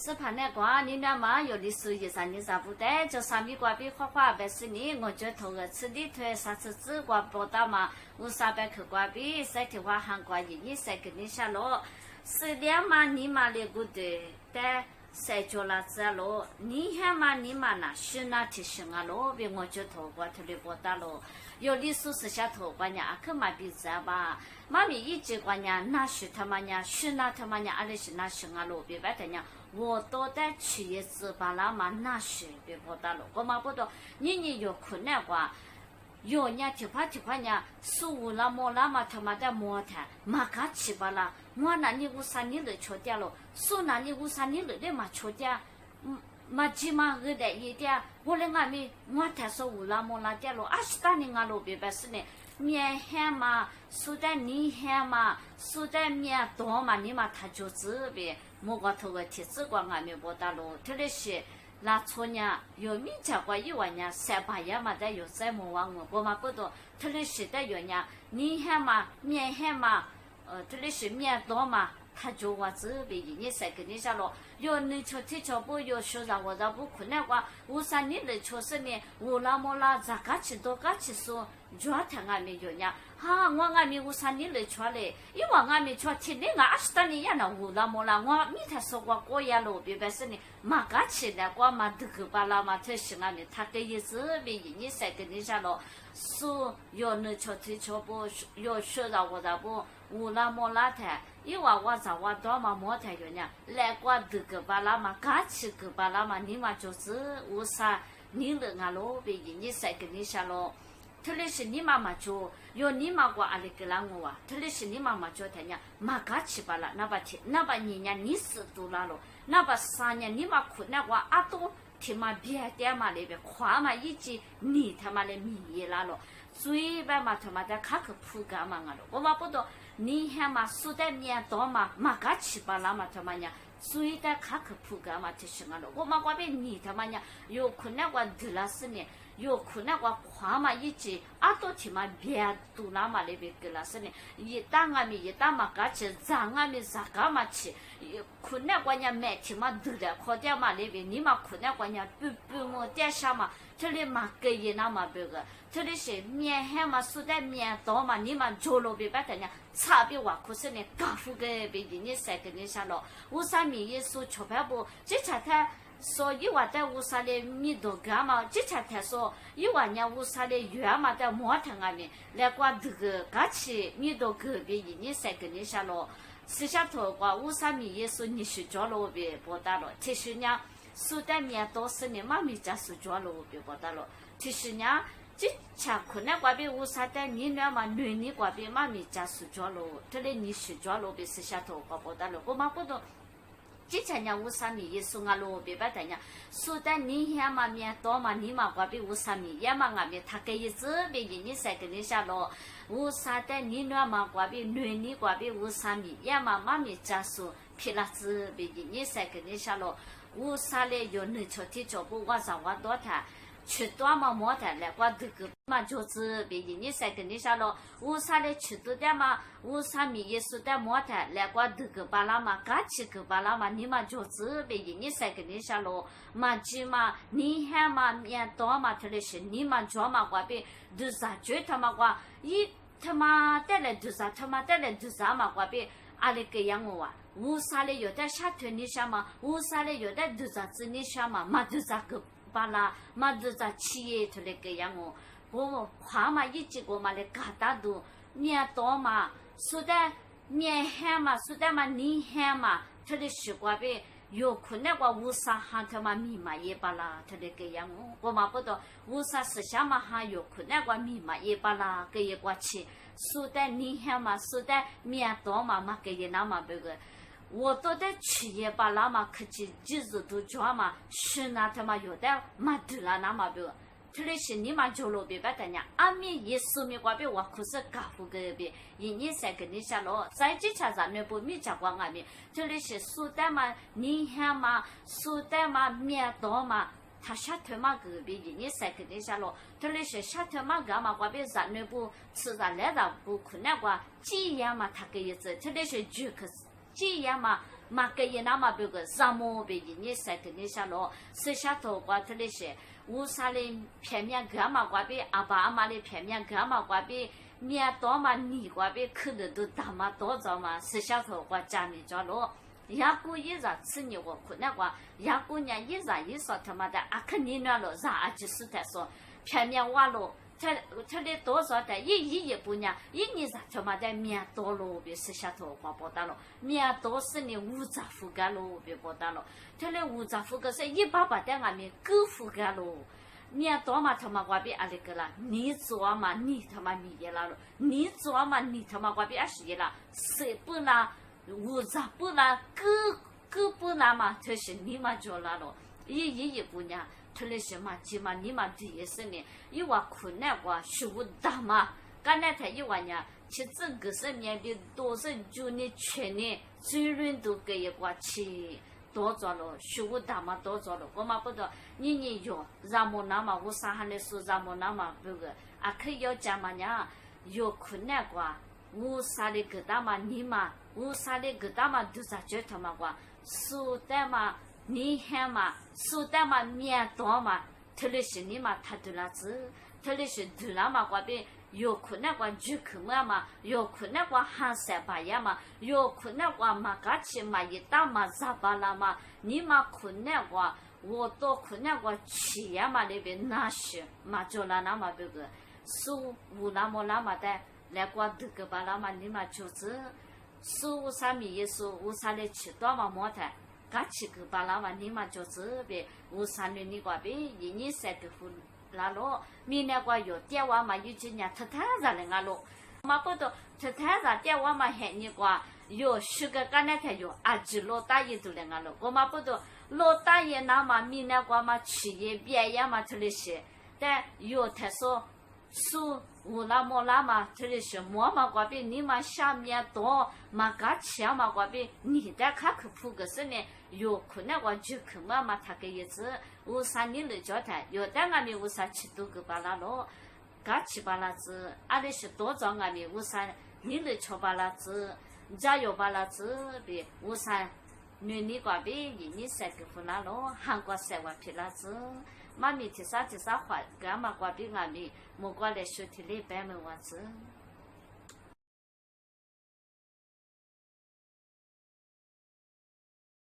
是怕那个你那嘛有的时候你啥不得，就上面瓜比花花白是你，我就投个吃的推啥子子瓜不到嘛，我300克瓜比晒的话韩瓜你晒给你下落，是两嘛你嘛那个的，但晒着了子咯，你看嘛你嘛那是那提醒啊咯，别我就投瓜投的不到咯，有的时候是下投瓜呀，可嘛比这吧。妈咪一直管呀，那是他妈呀，是那他妈呀，阿里是那是啊路别白的呀，我都在去一次巴拉嘛，那是别不打了，我嘛不懂，你有困难话，有呀提花呀，苏拉莫拉嘛他妈的莫谈，马卡去巴拉，我那里乌山里了错掉了，苏那里乌山里了的嘛错掉，嘛起码个的一点，我来俺们我谈说乌拉莫拉掉了，20年啊路别白是呢。面黑嘛，苏在你黑嘛，苏在面多嘛，你嘛他就这边，莫个头个贴子光俺们不打咯，特别是那错呢，有米家过一万呢，300呀嘛的有在莫忘我嘛不多，特别是的有呢，你黑嘛，面黑嘛，特别是面多嘛。他就我这边你才跟你讲咯，有你瞧提瞧不有说让我让不困难话，我3年的确实呢，我那么啦咋个去多个去说，就他俺们有呢，哈我俺们我3年的确嘞，因为俺们确天天20多年了，我那么啦，我没他说过过夜咯，别白是呢，马个去了，我嘛这个巴拉嘛特是俺们他给一这边你才跟你讲咯，说有你瞧提瞧不有说让我让不。我那么拉台，因为我找我多嘛莫台有呢，来过这个巴拉嘛，刚起个巴拉嘛，你嘛就是我啥，你人啊咯，别你才跟你下咯，特别是你妈妈就有你妈过阿里个啷我啊，特别是你妈妈就他呢，嘛刚起巴拉，那把天，那把年年你死多啦咯，那把3年你妈苦那我阿多。他妈别点嘛那边，夸嘛一直你他妈的米啦咯，嘴巴嘛他妈的卡克铺干嘛啊咯，我嘛不懂，你还嘛苏在面多嘛，嘛个七八啦嘛他妈呀，嘴的卡克铺干嘛就是啊咯，我嘛这边你他妈呀，有困难我得了4年，有困难我夸嘛一直阿多他妈别多啦嘛那边给了4年，一打俺们一打嘛个去，让俺们咋个嘛去。困难关键买天嘛都的，靠点嘛那边你嘛困难关键不我点下嘛，这里嘛给一那嘛别个，这里是面海嘛苏在面多嘛，你嘛做路别白的呢，差别话可是呢，干活个别你才跟你下了，我啥米也说钞票不，这才他说一万的我啥的米多干嘛，这才他说一万年我啥的月嘛的莫谈俺们来管这个干起米多个别你才跟你下了。吃下头瓜，我啥米也说你是抓了别不打了。其实呢，苏丹面多是呢，妈咪家是抓了别不打了。其实呢，这吃困难瓜别我啥的你那嘛女你瓜别妈咪家是抓了，这里你是抓了别吃下头瓜不打了，我嘛不懂。之前呢，我啥米也送啊罗别白的呢，苏丹你遐嘛面多嘛，你嘛瓜别我啥米也嘛俺们他给一这别你才跟你下咯。我啥的你那嘛瓜比女你瓜比我啥米也嘛妈咪家属皮拉子比你才跟你下咯，我啥嘞有你瞧提瞧不我找我多谈，去多嘛莫谈来我这个嘛就是比你才跟你下咯，我啥嘞去多点嘛，我啥米也是的莫谈来我这个巴拉嘛，刚起个巴拉嘛，你嘛就是比你才跟你下咯，嘛起嘛你还嘛面多嘛，特别是你嘛做嘛瓜比都啥觉他嘛瓜一。他妈带来多少？他妈带来多少嘛？我别阿里个样我啊，我啥嘞有的下头你想嘛？我啥嘞有的多少子你想嘛？嘛多少个巴拉，嘛多少企业头嘞个样我话嘛一几个嘛嘞嘎达多面多嘛，说的面咸嘛，说的嘛你咸嘛，他的习惯呗。有困难话，我啥喊他妈密码也罢啦，他的个样我嘛不懂，我啥思想嘛还有困难话密码也罢啦，给一过去，说的你看嘛，说的面多嘛嘛给一那嘛别个，我都在企业罢啦嘛，可去几日都抓嘛，是那他妈有的嘛得了那嘛别个。特别是你嘛就路别白的呢，阿米也说明瓜别我可是干活个别，一年才跟你下咯，在这车上那不米家光阿米，特别是苏丹嘛，你看嘛，苏丹嘛面多嘛，他下头嘛个别一年才跟你下咯，特别是下头嘛干嘛瓜别上那不吃上来上不困难瓜，几样嘛他个意思，特别是就可是几样嘛。马个也那么别个啥么别你晒的你下落，吃下头瓜特那些，乌啥的片面干嘛瓜比阿爸阿妈的片面干嘛瓜比。面多嘛，你瓜比口的都大嘛多着嘛，吃下头瓜家里着咯。牙姑一日吃你我苦那瓜，牙姑娘一日一说他妈的阿克你那了，让阿就是他说片面话咯。他的多少的，一不呢，一年啥他妈的面多了，别吃下头瓜不大了，面多是你五杂覆盖了，别不大了。他的五杂覆盖是188的外面够覆盖了。面多嘛他妈瓜比阿里个啦，你做嘛你他妈米也啦了，你做嘛你他妈瓜比阿是也啦，谁不啦，五杂不啦，够不啦嘛，就是你嘛做啦了，一不呢。特别是嘛，起码你嘛第一是呢，一话困难话学不大嘛，刚才他一话呢，其实个是面的多是就你全呢，最人都给一挂去多做了，学不大嘛多做了，我嘛不懂，你有让么那么我啥还能说让么那么不个，啊可以要讲嘛呢，有困难话，我啥的个大嘛你嘛，我啥的个大嘛都是觉得嘛话，说的嘛。你看嘛，说的嘛面多嘛，特别是你嘛他对了子，特别是对了嘛瓜边有困难瓜就去嘛，有困难瓜喊三八呀嘛，有困难瓜嘛嘎起嘛一打嘛咋巴啦嘛，你嘛困难瓜我多困难瓜去呀嘛那边那些嘛就那那嘛别个，说无那么那么的来瓜这个吧那么你嘛就是说无啥米也说无啥的吃多嘛么的。嘎起个巴拉瓦你嘛就是别，我三年你瓜别，一年晒个乎拉咯，明年瓜有电话嘛有几年太太热了啊咯，嘛不多太太热电话嘛喊你瓜有十个干那天有阿吉老大爷都来啊咯，我嘛不多老大爷那嘛明年瓜嘛去也别呀嘛特别些，但有他说。说我那么那嘛，特别是我嘛瓜比你嘛下面多嘛嘎钱嘛瓜比你的卡可铺个是呢，有可能我就去嘛他个意思，我3年来交谈，有的俺们我啥去多个巴拉咯，嘎去巴拉子，阿里是多找俺们我啥你来吃巴拉子，加油巴拉子比我啥。女你瓜比一年3个湖南咯，韩国3万皮拉子。妈咪提啥话，干嘛瓜比俺们莫过来学体里白门娃子。